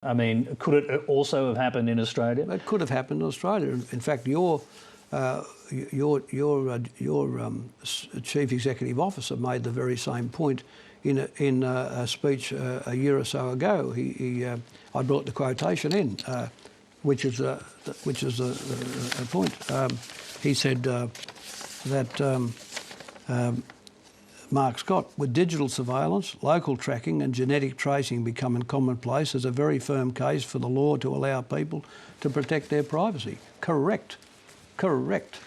I mean, could it also have happened in Australia? It could have happened in Australia. In fact, your chief executive officer made the very same point in a speech a year or so ago. I brought the quotation in, which is a point. He said that. Mark Scott, with digital surveillance, local tracking and genetic tracing becoming commonplace, there's a very firm case for the law to allow people to protect their privacy. Correct. Correct.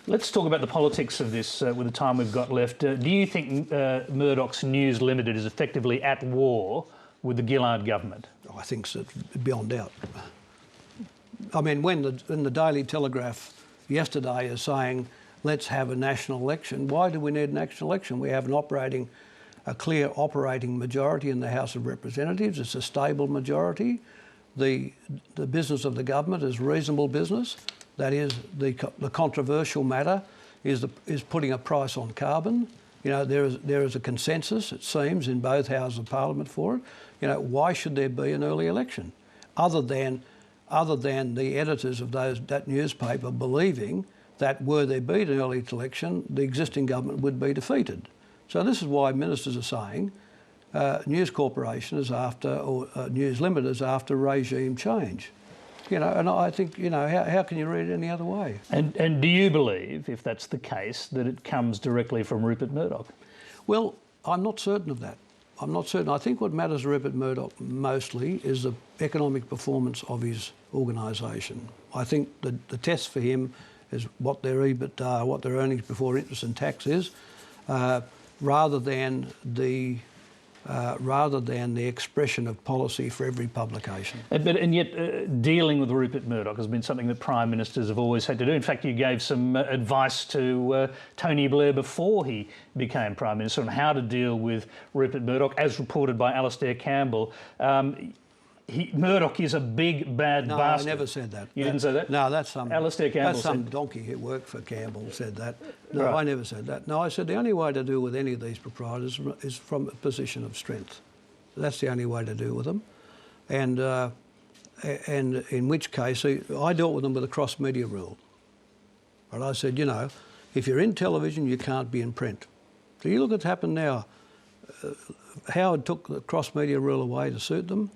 Let's talk about the politics of this with the time we've got left. Do you think Murdoch's News Limited is effectively at war with the Gillard government? I think so, beyond doubt. I mean, when the Daily Telegraph yesterday is saying, let's have a national election. Why do we need a national election? We have a clear operating majority in the House of Representatives. It's a stable majority. The business of the government is reasonable business. That is, the controversial matter is putting a price on carbon. You know, there is a consensus, it seems, in both Houses of Parliament for it. You know, why should there be an early election? Other than the editors of that newspaper believing that were there be an early election, the existing government would be defeated. So this is why ministers are saying News Corporation is after, or News Limited is after regime change. You know, and I think, you know, how can you read it any other way? And do you believe, if that's the case, that it comes directly from Rupert Murdoch? Well, I'm not certain of that. I'm not certain. I think what matters to Rupert Murdoch mostly is the economic performance of his organisation. I think the test for him is what their EBITDA, what their earnings before interest and tax is, rather than the expression of policy for every publication. And yet, dealing with Rupert Murdoch has been something that Prime Ministers have always had to do. In fact, you gave some advice to Tony Blair before he became Prime Minister on how to deal with Rupert Murdoch, as reported by Alastair Campbell. Murdoch is a big, bad bastard. No, I never said that. You didn't say that? No, that's some... Alastair Campbell That's some donkey who worked for Campbell said that. No, right. I never said that. No, I said the only way to deal with any of these proprietors is from a position of strength. That's the only way to deal with them. And in which case, I dealt with them with a cross-media rule. And I said, you know, if you're in television, you can't be in print. So you look at what's happened now. Howard took the cross-media rule away to suit them.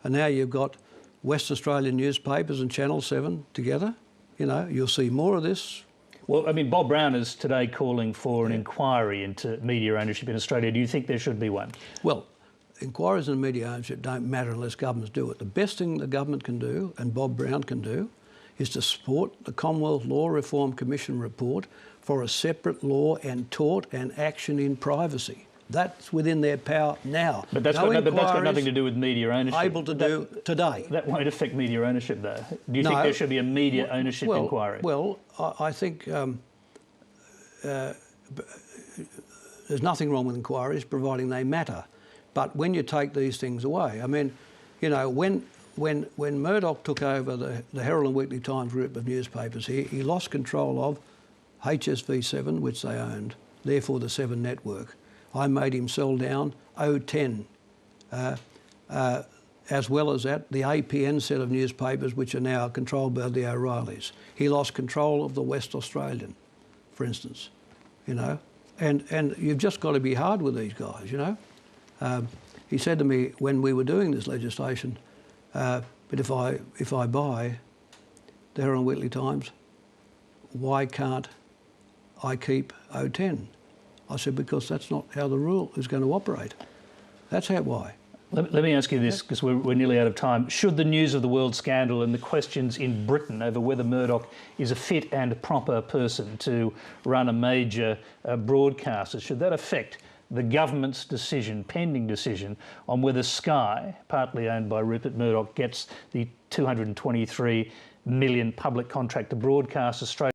And now you've got West Australian newspapers and Channel 7 together. You know, you'll see more of this. Well, I mean, Bob Brown is today calling for an inquiry into media ownership in Australia. Do you think there should be one? Well, inquiries into media ownership don't matter unless governments do it. The best thing the government can do, and Bob Brown can do, is to support the Commonwealth Law Reform Commission report for a separate law and tort and action in privacy. That's within their power now. But that's got nothing to do with media ownership. Able to do today. That won't affect media ownership, though. Do you think there should be a media ownership inquiry? Well, I think there's nothing wrong with inquiries, providing they matter. But when you take these things away, I mean, you know, when Murdoch took over the Herald and Weekly Times group of newspapers, he lost control of HSV7, which they owned, therefore the 7 network. I made him sell down O10, as well as that, the APN set of newspapers, which are now controlled by the O'Reillys. He lost control of the West Australian, for instance, you know. And you've just got to be hard with these guys, you know. He said to me when we were doing this legislation, but if I buy the Herald and Weekly Times, why can't I keep O10? I said, because that's not how the rule is going to operate. That's why. Let me ask you this, because we're nearly out of time. Should the News of the World scandal and the questions in Britain over whether Murdoch is a fit and proper person to run a major broadcaster, should that affect the government's decision, pending decision, on whether Sky, partly owned by Rupert Murdoch, gets the $223 million public contract to broadcast Australia?